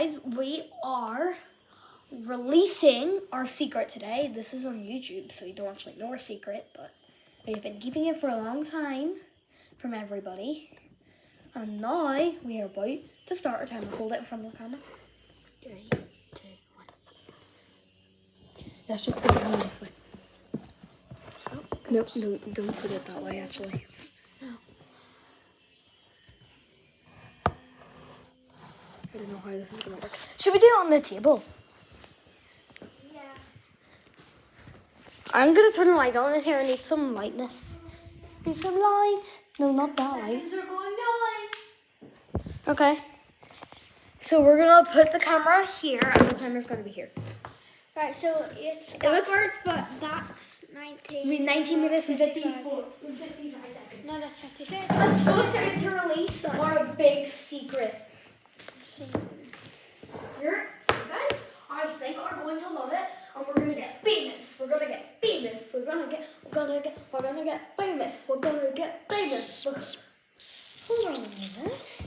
guys, we are releasing our secret today. This is on YouTube, so you don't actually know our secret, but we've been keeping it for a long time from everybody. And now we are about to start our timer. Hold it in front of the camera. 3, 2, 1. Let's just put it on this way. Oh, no, don't put it that way, actually. I don't know how this is going to work. Should we do it on the table? Yeah. I'm going to turn the light on in here. I need some lightness. Need some light. No, not that light. Seconds are going down. Okay. So we're going to put the camera here and the timer's going to be here. Right, so it's looks- backwards, but that's 19. We 19 minutes and 55 seconds. No, that's 56. I'm so excited to release our big secret. You guys, I think, are going to love it, and we're gonna get famous. We're gonna get famous. We're gonna get famous. We're gonna get famous. Hold on a minute.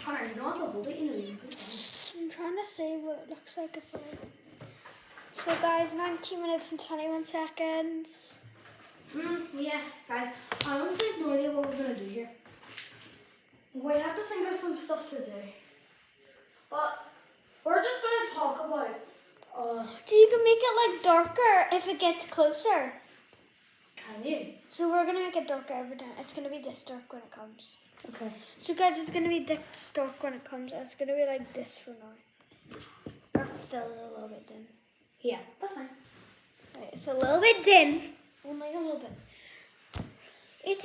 Connor, you don't have to hold it. You know, you can put it down. I'm trying to see what it looks like if I... So guys, 19 minutes and 21 seconds. Yeah, guys, I honestly have no idea what we're gonna do here. We have to think of some stuff to do. But we're just gonna talk about You can make it like darker if it gets closer. can you? So we're gonna make it darker every time. It's gonna be this dark when it comes. Okay. So guys, it's gonna be this dark when it comes. It's gonna be like this for now. That's still a little bit dim. Yeah, that's fine. Right, it's a little bit dim. Only a little bit. 18:47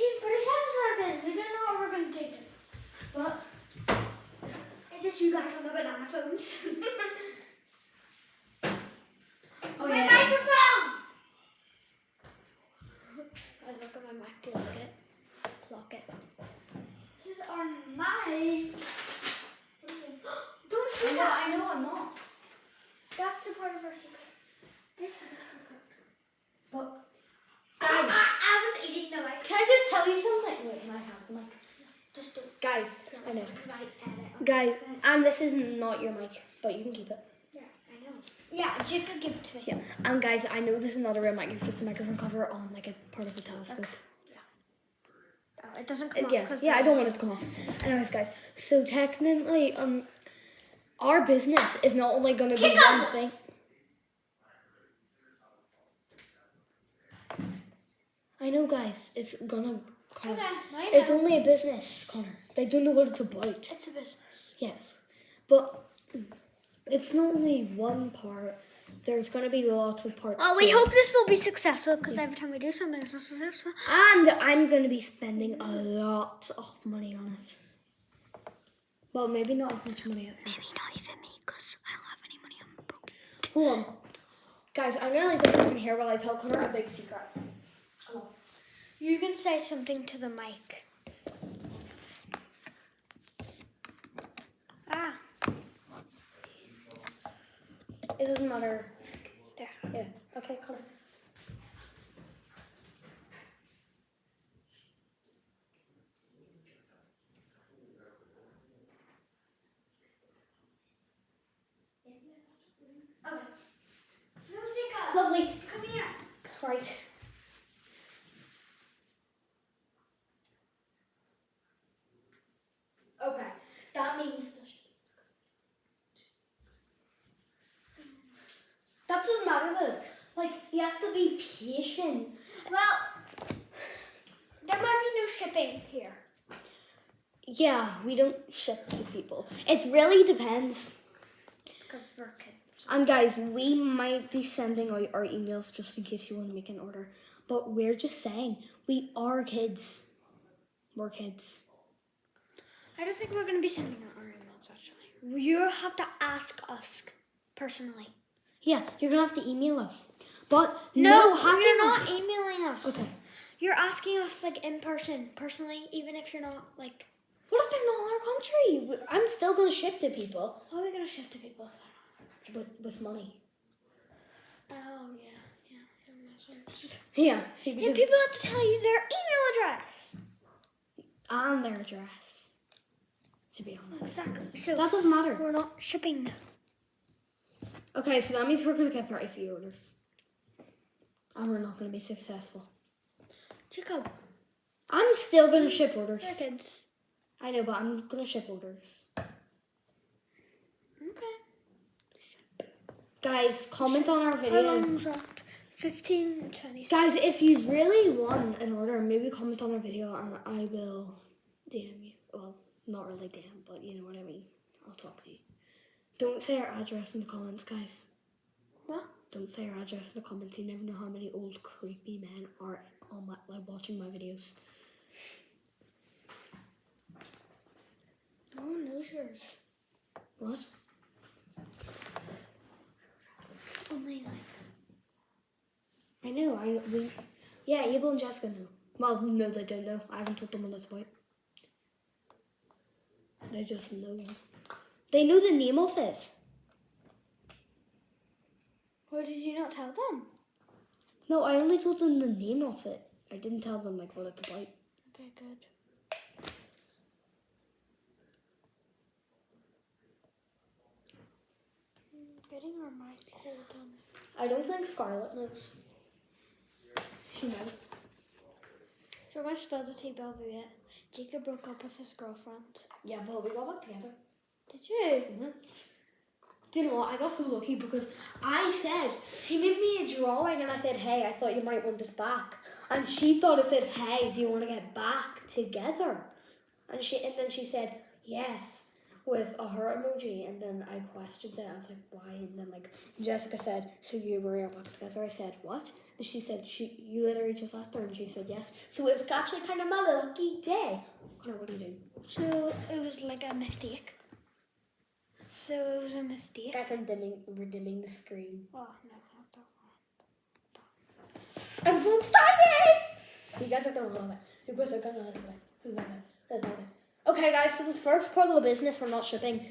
seconds. We don't know what we're gonna do. But Is this you guys on the banana phones? oh My yeah. microphone! Guys, look at my mic. Do you like it? Lock it. This is our mic. Don't I shoot know, that. I know, I'm not. That's a part of our secret. This is But I guys, was eating the mic. can I just tell you something? Wait, can I have the mic? Just do it. Guys, I know. Because I edit. Guys, and this is not your mic, but you can keep it. Yeah, I know. Yeah, Jake could give it to me. Yeah. And guys, I know this is not a real mic, it's just a microphone cover on like a part of the telescope. Oh, it doesn't come off. Yeah, 'cause yeah, I don't want it to come off. Anyways, guys, so technically, our business is not only going to be Kick one up! thing. I know, guys, it's gonna. Okay, now you It's know. only a business, Connor. They don't know what it's about. It's a business. Yes, but it's not only one part. There's gonna be lots of parts. Well, to we it. hope this will be successful because every time we do something, it's not successful. And I'm going to be spending a lot of money on it. Well, maybe not as much money as that. Maybe not even me because I don't have any money. I'm broke. Hold on. Guys, I'm going to leave the mic in here while I tell Connor a big secret. Hold on. You can say something to the mic. Ah, It doesn't matter. there. Yeah. Okay, Connor. Okay. Lovely. Come here. Right. Okay. That means that doesn't matter though. Like, you have to be patient. Well, there might be no shipping here. Yeah, we don't ship to people. It really depends. Because we're kids. And guys, we might be sending out our emails just in case you want to make an order. But we're just saying, we are kids. We're kids. I don't think we're going to be sending out our emails, actually. You have to ask us personally. Yeah, you're going to have to email us. But No, hacking you're not us. emailing us. Okay. You're asking us, like, in person, personally, even if you're not, like... What if they're not in our country? I'm still going to ship to people. How are we going to ship to people? With money. Oh, yeah. Yeah. And people have to tell you their email address. and their address. To be honest. Exactly. So That doesn't matter. we're not shipping. Okay, so that means we're going to get very few orders. And we're not going to be successful. Jacob, I'm still going to ship orders. your kids. I know, but I'm going to ship orders. Okay. Guys, comment on our How video. long's that? 15, 20 seconds. Guys, if you really want an order, maybe comment on our video and I will DM you. Well, not really DM, but you know what I mean. I'll talk to you. Don't say our address in the comments, guys. What? Don't say our address in the comments. You never know how many old creepy men are on my watching my videos. No one knows yours. What? Only like. I know. Yeah, Abel and Jessica know. Well, no, they don't know. I haven't told them what it's about. They just know. They know the name of it. Why did you not tell them? No, I only told them the name of it. I didn't tell them like what it's about. Okay, good. Getting our mic cold on. I don't think Scarlett knows. She might. So I spilled the tea bell yet. Jacob broke up with his girlfriend. Yeah, but we got back together. Did you? Mm-hmm. Do you know what? I got so lucky because I said, she made me a drawing and I said, hey, I thought you might want this back. And she thought it said, hey, do you want to get back together? And then she said, yes, with a heart emoji. And then I questioned it. I was like, why? And then like Jessica said, so you were back together? I said, what? And she said, you literally just asked her and she said yes. So it was actually kind of my lucky day. Connor, what are you doing? So it was like a mistake. So it was a mistake. Guys, we're dimming the screen. Oh, no, not that one. I'm so excited! You guys are gonna love it. You guys are gonna love it. You guys are gonna love it. Okay, guys, so the first part of the business we're not shipping.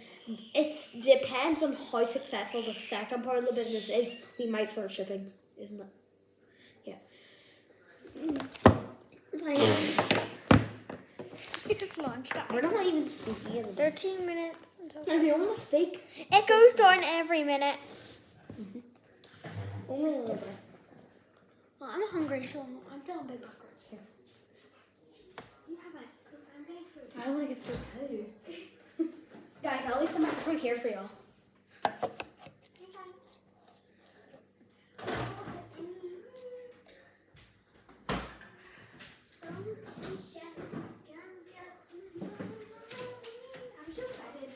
It depends on how successful the second part of the business is. We might start shipping, isn't it? Yeah. Like, you just launched that. We're not even speaking in the 13 minutes until. If you want to speak, It goes down every minute. only a little bit. Well, I'm hungry, so I'm feeling big backwards. Here. You have it, because I'm getting food. I want to get food too. Guys, I'll leave the microphone here for y'all. I'm so excited.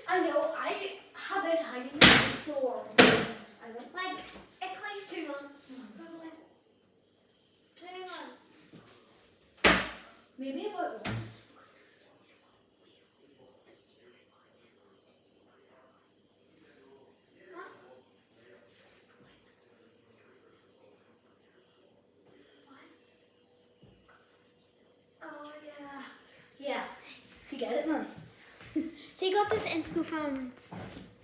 I know, I have been hiding it so long. I know. Like, at least 2 months. Probably. 2 months. Maybe about one. Oh, yeah. Yeah. You get it now? So you got this inspo from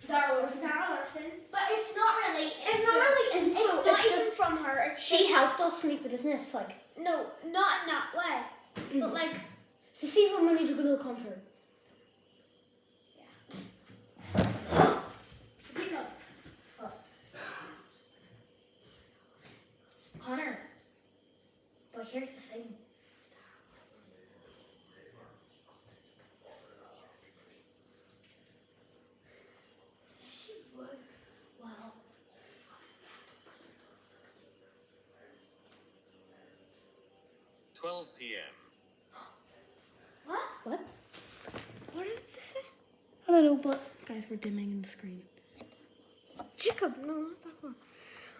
Zara Larson. Zara Larson, but it's not really. It's not really inspo. It's not It's even just from her. It's she just- helped us make the business. Like, No, not in that way. But like, to see if we're money to go to a concert. Connor. But here's the thing. Yes, she would. Well. 12 p.m. what? What? What did it say? I don't know, but guys, we're dimming in the screen. Jacob, no, not that one.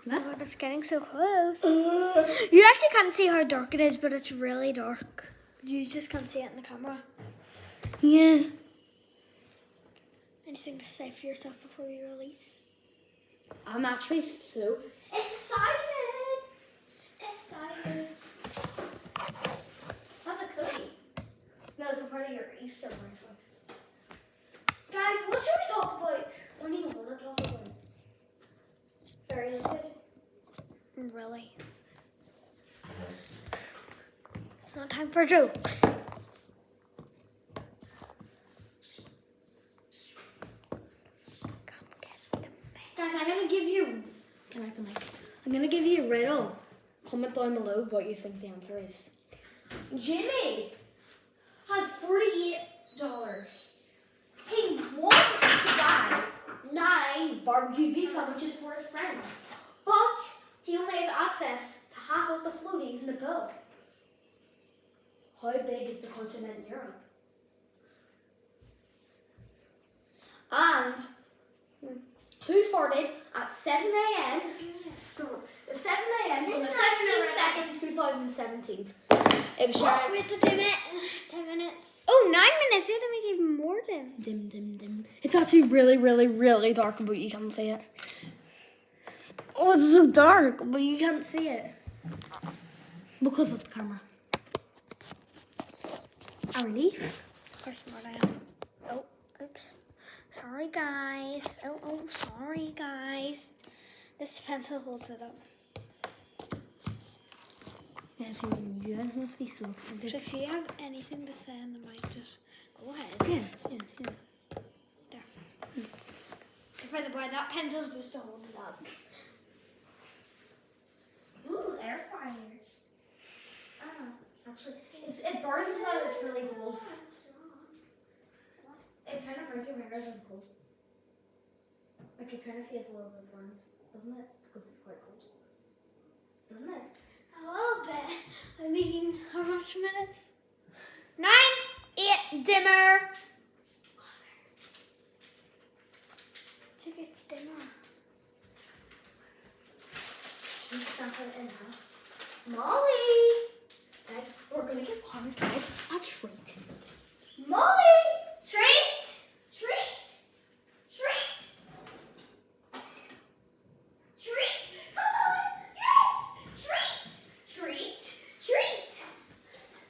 What? Oh, it's getting so close. You actually can't see how dark it is, but it's really dark. You just can't see it in the camera. Yeah. Anything to say for yourself before you release? I'm actually so excited. Excited. That's a cookie. No, it's a part of your Easter breakfast. Guys, what should we talk about? What do you want to talk about? Very limited. Really? It's not time for jokes. Guys, I'm gonna give you. I'm gonna give you a riddle. Comment down below what you think the answer is. Jimmy has $48. He wants to buy 9 barbecue beef sandwiches for his friends, but he only has access to half of the floaties in the boat. How big is the continent Europe? And who farted at 7 a.m. The 7 a.m. on the 17th, 2nd, 2017? It was Sharon. We have to dim it. 10 minutes. Oh, 9 minutes. We have to make it even more dim. Dim, dim, dim. It's actually really, really, really dark, but you can't see it. Oh, it's so dark, but you can't see it. Because of the camera. A relief. How smart I am. Oh, oops. Sorry, guys. Oh, sorry, guys. This pencil holds it up. Yeah, so you guys must be so excited. So if you have anything to say on the mic, just go ahead. Yeah. There. By the way, that pencil's just to hold it up. Ooh, air fryers. Actually, it burns out. It's really cold. It kind of burns your fingers when it's cold. Like it kind of feels a little bit burned, doesn't it? Because it's quite cold. Doesn't it? A little bit. I'm making how much minutes? 9, 8, dimmer. I think it's dimmer. You stamp it in half. Molly! Guys, we're gonna give Carmen's dad a treat. Molly! Treat! Treat! Treat! Treat! Come on! Yes! Treat! Treat! Treat!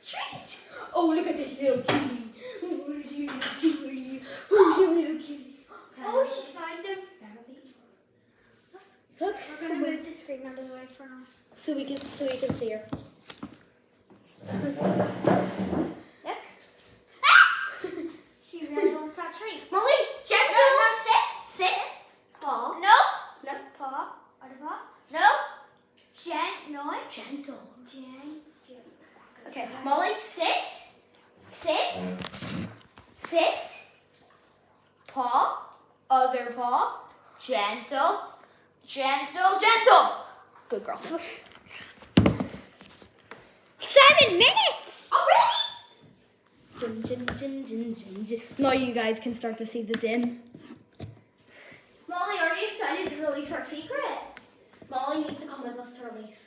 Treat! Oh, look at this little cutie. Oh, this little cutie. Oh, this little cutie. Oh, she's found them. Look. We're gonna move the screen out of the way for now. So we can see her. Look. She really wants that treat. Molly, gentle. No, Sit. Paw. No. No. Paw. Out of paw. No. No. Gentle. Okay. Molly, sit. Sit. Sit. Paw. Other paw. Gentle. Gentle. Gentle. Good girl. 7 minutes. Already? Now you guys can start to see the dim. Molly, are you excited to release our secret? Molly needs to come with us to release.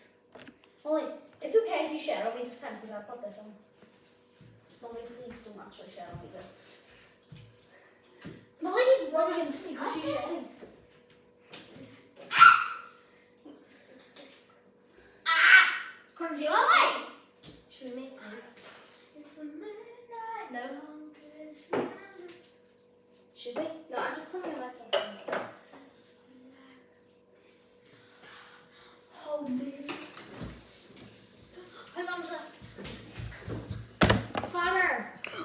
Molly, it's okay if you shadow me this time because I put this on. Molly, please don't actually shadow me this. Molly is running into me because she's shadowing. Corn, do you want light? Should we make light? No. Should we? No, I'm just putting myself. Oh, man. My mom's left. Connor.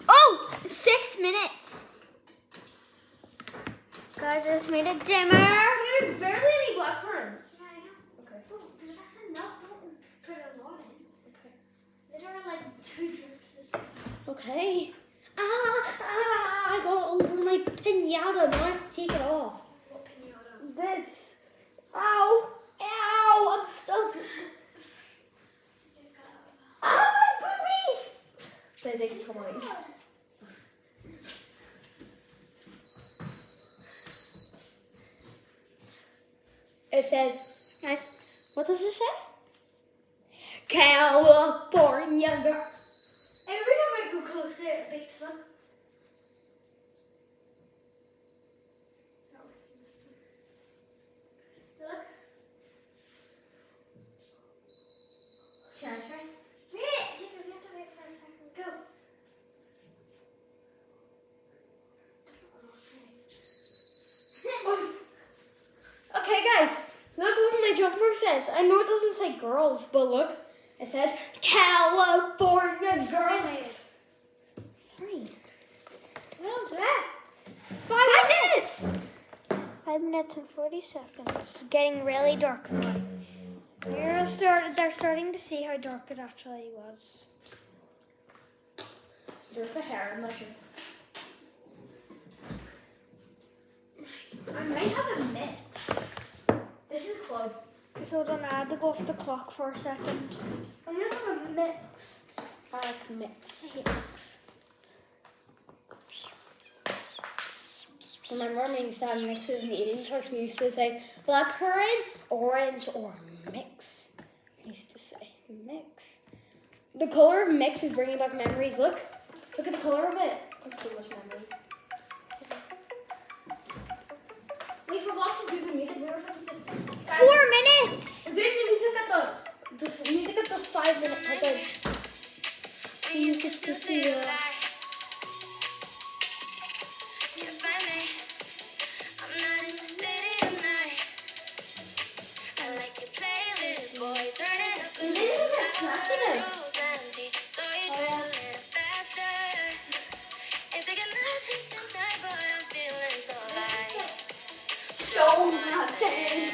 Oh, 6 minutes. Guys, I just made a dimmer. There's barely any black corn. Yeah, I know. Okay. Oh, that's enough. Don't put a lot in. Okay. There are like 2 drips. Okay. I got it all over my pinata. Now I have to take it off. What pinata? This. Ow. Ow. I'm stuck. Ah, my boobies. They can come out. It says, guys, what does it say? California girl. Every time I go closer, it beeps. Look. Look. Can I try? Wait, Jacob, you have to wait for a second. Go. Okay, guys, look what my jumper says. I know it doesn't say girls, but look, it says California girls. Sorry. What was that? 5 minutes. 5 5 minutes and 40 seconds. It's getting really dark now. They're starting to see how dark it actually was. There's a hair in my shoe. I might have a mix. This is Chloe. So then I had to go off the clock for a second. I'm gonna have a mix. I like mix. I hate mix. Remember when we used to have mixes in the eating choice, we used to say blackcurrant, orange, or mix. We used to say mix. The color of mix is bringing back memories. Look at the color of it. That's so much memory. We forgot to do the music. We were supposed to. 4 minutes! We're doing the music at the music at the 5 minute. At the music to see the. So nothing.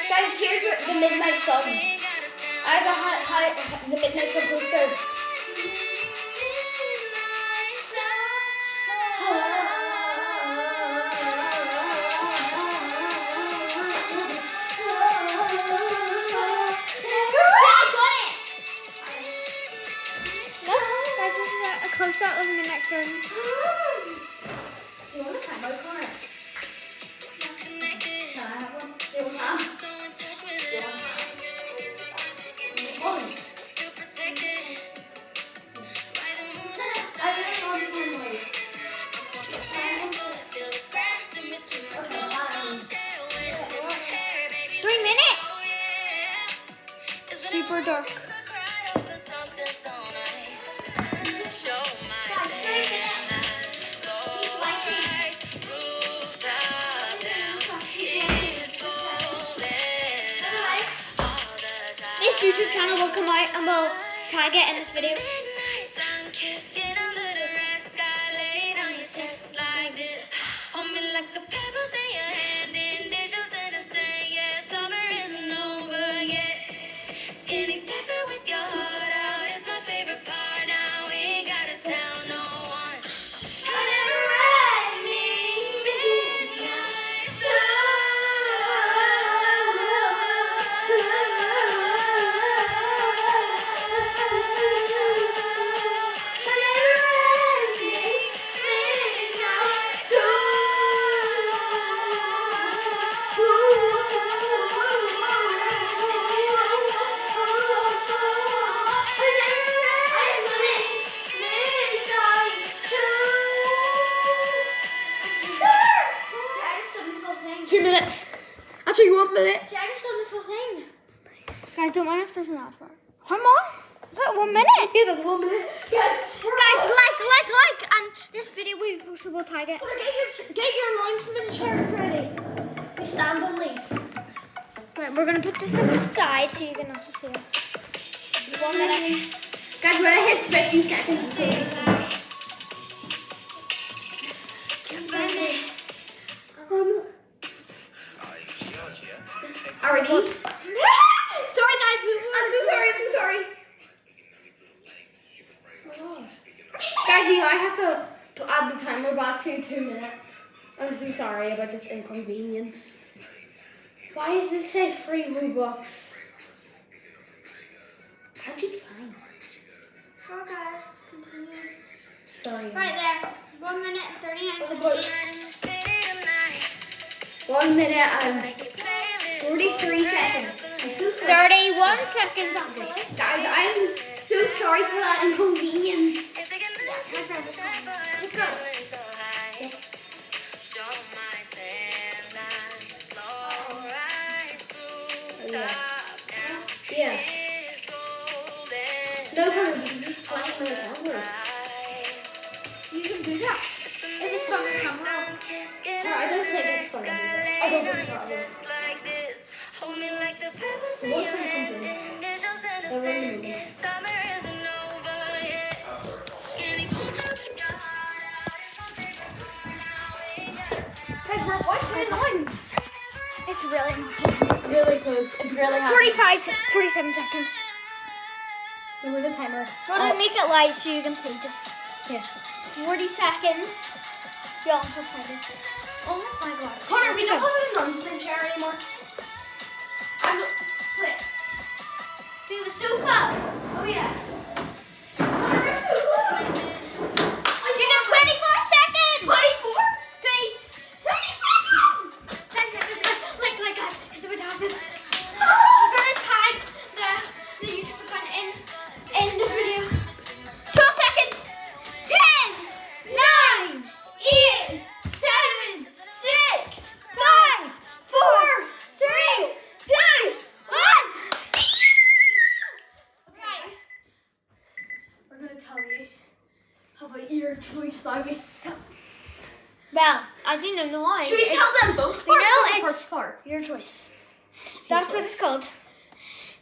Guys, here's the Midnight Sun. I have the Midnight Sun poster. Guys, this is a close up of the next one. You want a time out corner? Can I have one? You want one? I really want to do it. 3 minutes! Super dark. This YouTube channel will come out and we'll tag it in this video. Actually, 1 minute. I just done the full thing. Guys, don't mind if there's an ad for it. How long? Is that 1 minute? Yeah, that's 1 minute. Yes. Guys, like, and this video we posted, we'll tag it. Get your announcement chairs ready. We stand on these. Right, we're gonna put this at the side so you can also see us. 1 minute. Guys, when it hits 50 seconds, please. Already? Sorry guys, I'm so sorry. Oh my gosh. Guys, I have to add the timer back to 2 minutes. I'm so sorry about this inconvenience. Why does this say free Robux? How'd you climb? Sure guys, continue. Sorry. Right there. 1 minute and 39 seconds. 1 minute and 43 seconds. I'm so sorry. 31 seconds actually. Guys, I'm so sorry for that inconvenience. Yeah. No, Connor, because this is 20 minutes longer. You can do that. If it's from your camera. No, I don't think it's funny. I don't think it's funny. So what's when it comes in? The rain movie. Guys, we're at 1:29. It's really Really close. It's really hot. 47 seconds. Lower the timer. We'll make it light so you can see just Yeah. 40 seconds. Yeah, I'm so excited. Oh my god. Connor, we don't have a nonsense chair anymore. I'm quit. Do the sofa. Oh yeah. You got 24 seconds. 24? 20 seconds. 10 seconds. Like that. Because it would happen. We're gonna tag the YouTube account in this video. 12 seconds. 10, 9, 8, 7, 6, 5, 4, 3, 2, 1. Okay. We're gonna tell you how about your choice song. Well, I didn't know why. Should we tell them both parts You know, or the it's- first part? Your choice. That's what it's called.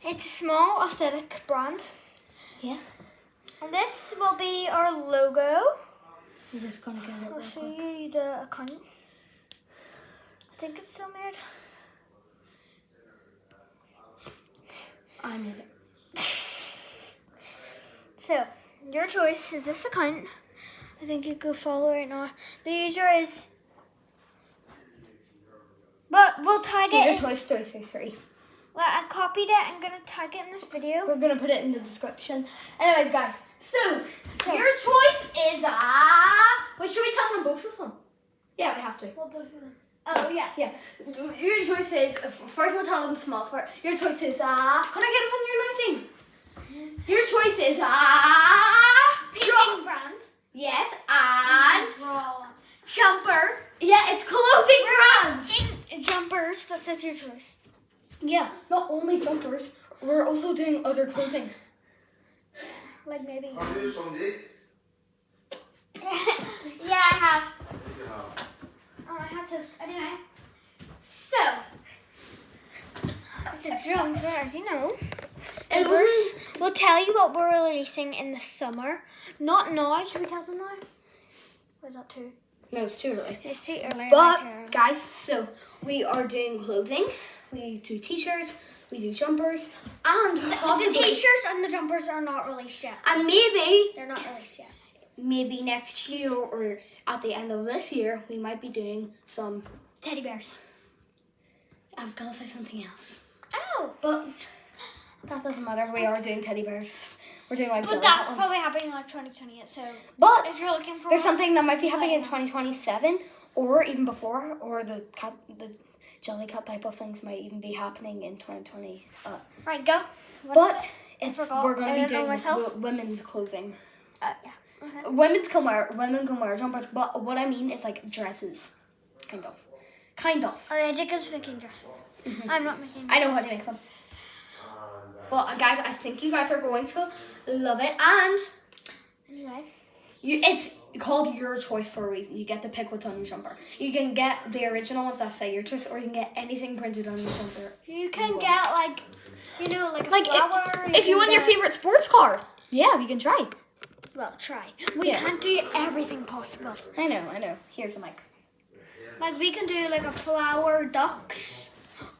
It's a small aesthetic brand. Yeah. And this will be our logo. We're just gonna get it I'll real show quick. you the account. I think it's still made. I made it. So, your choice is this account. I think you could follow right now. The user is... But we'll tag Your it. choice 333. Well, I copied it. I'm going to tag it in this video. We're gonna put it in the description. Anyways, guys. So Okay. your choice is Well, should we tell them both of them? Yeah, we have to. Oh, yeah. Yeah. Your choice is first we'll tell them the small part. Your choice is Can I get it when you're 19? Your choice is Painting brand. Yes, and Jumper. yeah, it's clothing brand. In jumpers. That's your choice. Yeah, not only jumpers, we're also doing other clothing. Like maybe. Have you some date? Yeah, I have. Oh, I had toast. Anyway. So. It's a jumper, as you know. It We're- was We'll tell you what we're releasing in the summer. Not now. Should we tell them now? Or is that too? no, it's too early. It's too early. But guys, so we are doing clothing. We do t-shirts, we do jumpers, and the possibly, t-shirts and the jumpers are not released yet. and maybe They're not released yet. next year or at the end of this year, we might be doing some. Teddy bears. I was gonna say something else, Oh. but that doesn't matter. We are doing teddy bears. We're doing like But jelly that's ones. probably happening in like 2028. So But if you're looking for there's one, something that might be just let happening in me know. 2027 or even before, or the jelly cut type of things might even be happening in 2020. Right, go. But it's forgot. we're gonna I be don't know doing myself. women's clothing. Yeah. Okay. Women can wear jumpers, but what I mean is like dresses, kind of. Oh yeah, Jacob's making dresses. I'm not making. I know how to make them. But guys, I think you guys are going to love it, and Anyway. it's called Your Choice for a reason. You get to pick what's on your jumper. You can get the original ones that say Your Choice, or you can get anything printed on your jumper. You can get like, you know, like a Like flower. if you can want your get- favorite sports car, yeah, we can try. Well, try. We Yeah. can't do everything possible. I know. Here's the mic. Like we can do like a flower ducks.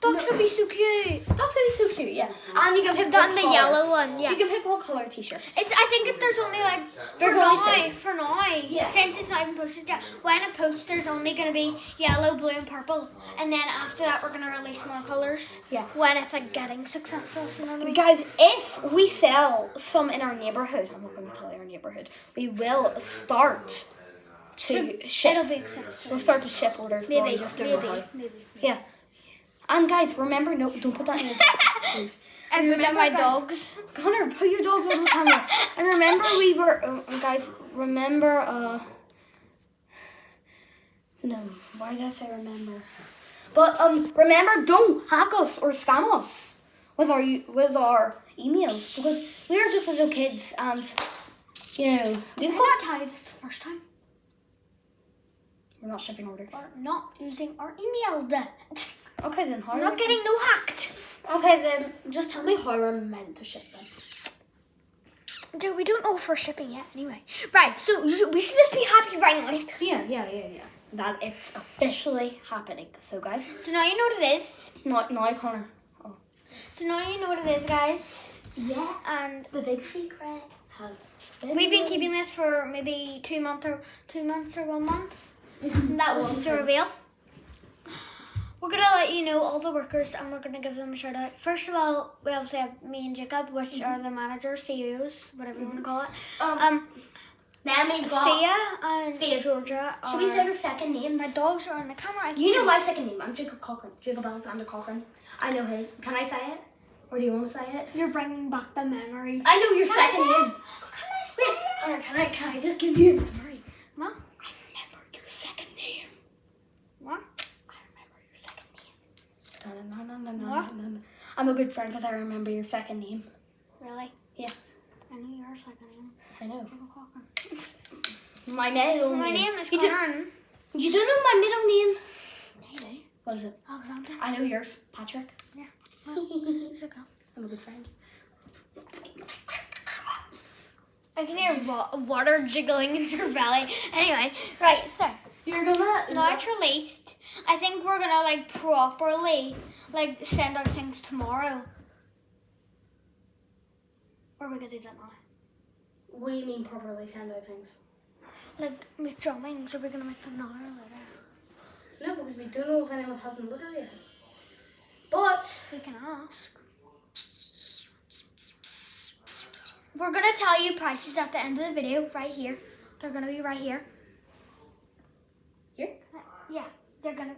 Ducks would be so cute. That's gonna be so cute, yeah. And you can pick Done what the color. yellow one, yeah. You can pick what color t-shirt. I think if there's only like There's for only now, six. for now, Yeah. since it's not even posted yet. When it posts, there's only gonna be yellow, blue, and purple, and then after that, we're gonna release more colors. Yeah. When it's like getting successful, if you know what I mean. Guys, if we sell some in our neighborhood, I'm not going to tell you our neighborhood, we will start to ship. It'll be accepted. We'll start to ship orders. but we Maybe, just don't know how. maybe. Yeah. And guys, remember, no, don't put that in your please. And remember my guys, dogs. Connor, put your dogs on the camera. And remember, we were, guys, remember, no, why did I say remember? But, remember, don't hack us or scam us with our emails because we are just little kids and you know Did I not tell you this the first time? we're not shipping orders. We're not using our email then. Okay then, how We're are not we getting no hacked. Okay then, just tell me how we're meant to ship them. Dude, we don't know if we're shipping yet anyway. Right, so we should just be happy right now. Yeah. That it's officially happening. So guys, So now you know what it is. not Connor. Oh. So now you know what it is, guys. Yeah. And The big secret has we've been keeping this for maybe 2 months or 1 month. That was just a reveal. We're gonna let you know all the workers and we're gonna give them a shout out. First of all, we obviously have me and Jacob, which are the managers, CEOs, whatever you want to call it. Then we've got. Thea and Thea. Georgia. Should we say her second name? My dogs are on the camera. You know my second name. I'm Jacob Cochran. Jacob Alexander Cochran. I know his. Can I say it? Or do you want to say it? You're bringing back the memories. I know your Can I second say it? name. Wait, Connor, can I just give you a memory? What? I remember your second name. What? I remember your second name. No. I'm a good friend because I remember your second name. Really? Yeah. I know yours like I know. I know. Jacob Cochran. My middle name. My name is You do- Cochran. You don't know my middle name? Maybe. What is it? Alexander. I know yours, Patrick. Yeah. Who's a girl? I'm a good friend. I can hear water jiggling in your belly. Anyway, right, so You're gonna. now it's released. I think we're gonna like properly like send out things tomorrow. Or are we gonna do that now? What do you mean properly send out things? Like make drawings, or we're gonna make them now or later? No, because we don't know if anyone hasn't ordered yet. But We can ask. We're gonna tell you prices at the end of the video, right here. They're gonna be right here. here. Yeah, they're gonna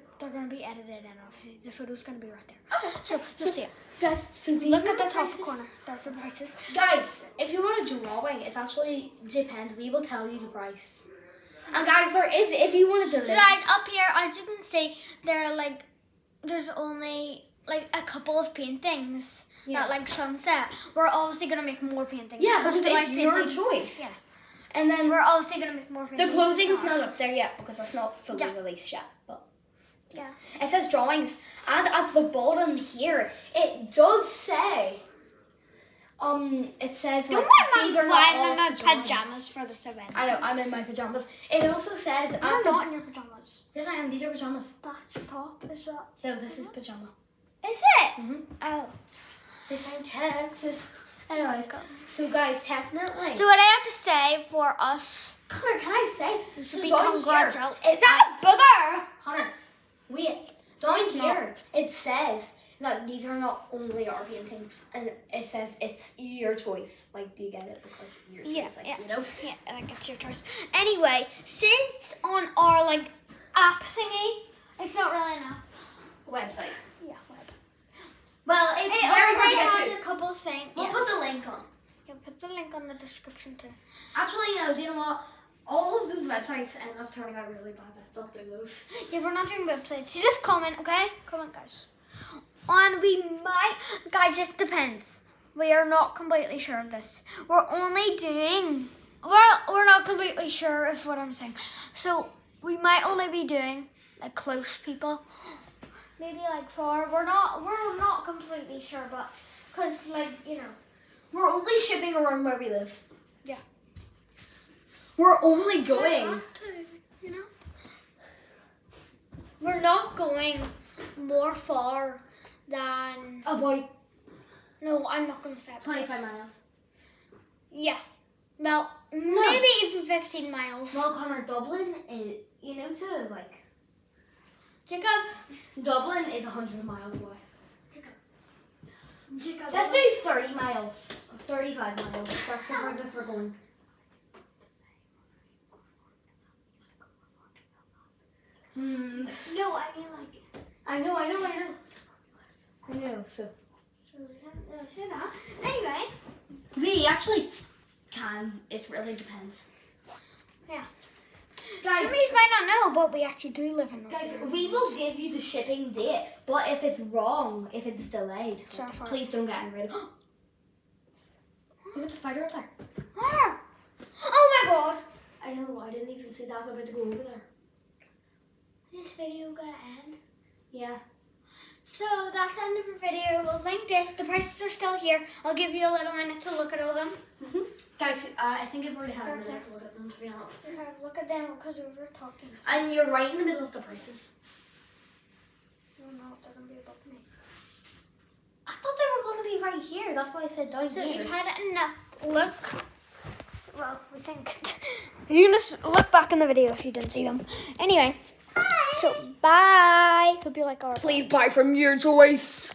be edited and obviously the photo's gonna be right there. So you'll see it. Guys, so these Look are at the top prices. corner. That's the prices. Guys, if you want a drawing, it actually depends. We will tell you the price. And guys, there is, if you want to So deliver. guys, up here, as you can see, there's only like a couple of paintings. Yeah. That like sunset. We're obviously gonna make more paintings. Yeah, because the it's white your paintings- choice. Yeah. And then We're obviously gonna make more the paintings. clothing's not up there yet because it's not fully Yeah. released yet. But Yeah. it says drawings, and at the bottom here, it does say. It says Don't like, mind these my are not why I'm all in my pajamas. pajamas for this event. I know, I'm in my pajamas. It also says You're at the. not in your pajamas. Yes, I am. These are pajamas. That's top, is that? No, this is pajama. Is it? Mhm. Oh. This is Texas. Anyways, so guys, technically. So what I have to say for us Connor, can I say? is So to be down congrats. here, Is that a booger? Connor, wait. Down It's not. here, it says that these are not only our paintings, and it says it's your choice. Like, do you get it? Because your choice, Yeah, like, yeah. you know. Yeah, I think it's your choice. Anyway, since on our like app thingy, it's not really an app. Website. Yeah, web. Well, it's It very hard already to get has to. a couple of things. We'll put the link on. Yeah, put the link on the description too. Actually, no. Do you know what? All of those websites end up turning out really bad. I stopped doing those. Yeah, we're not doing websites. You just comment, okay? Comment, guys. And we might, guys, this depends. We are not completely sure of this. We're only doing, we're not completely sure of what I'm saying. So we might only be doing like close people. Maybe like far. We're not completely sure, but because like, you know. We're only shipping around where we live. Yeah. We're only We going. have to, you know. We're not going more far than. About No, I'm not gonna say it. 25 miles. Yeah. Well, maybe even 15 miles. Well, Connor, Dublin is, you know, to like. Jacob. Dublin is 100 miles away. Jacob. Let's do 30 miles. 35 miles. That's the furthest we're going. Hmm. No, I mean like. I know. I know, so. Anyway. We actually can. It really depends. Yeah. Guys, Some of you might not know, but we actually do live in Northern guys, Ireland. we will give you the shipping date, but if it's wrong, if it's delayed, So far. please don't get angry. Look at the spider up there. Ah! Oh my god! I know, I didn't even see that. I was about to go over there. This video gonna end. Yeah. So that's the end of the video. We'll link this. The prices are still here. I'll give you a little minute to look at all them. Guys, I think I've already had a minute to look at them, to be honest. You have to look at them because we were talking. And you're right in the middle of the prices. I don't know if they're gonna be above me. I thought they were going to be right here. That's why I said down So here. you've had enough look. Well, we think you can just look back in the video if you didn't see them. Anyway, so bye. Hope you like our. Please buy from your choice.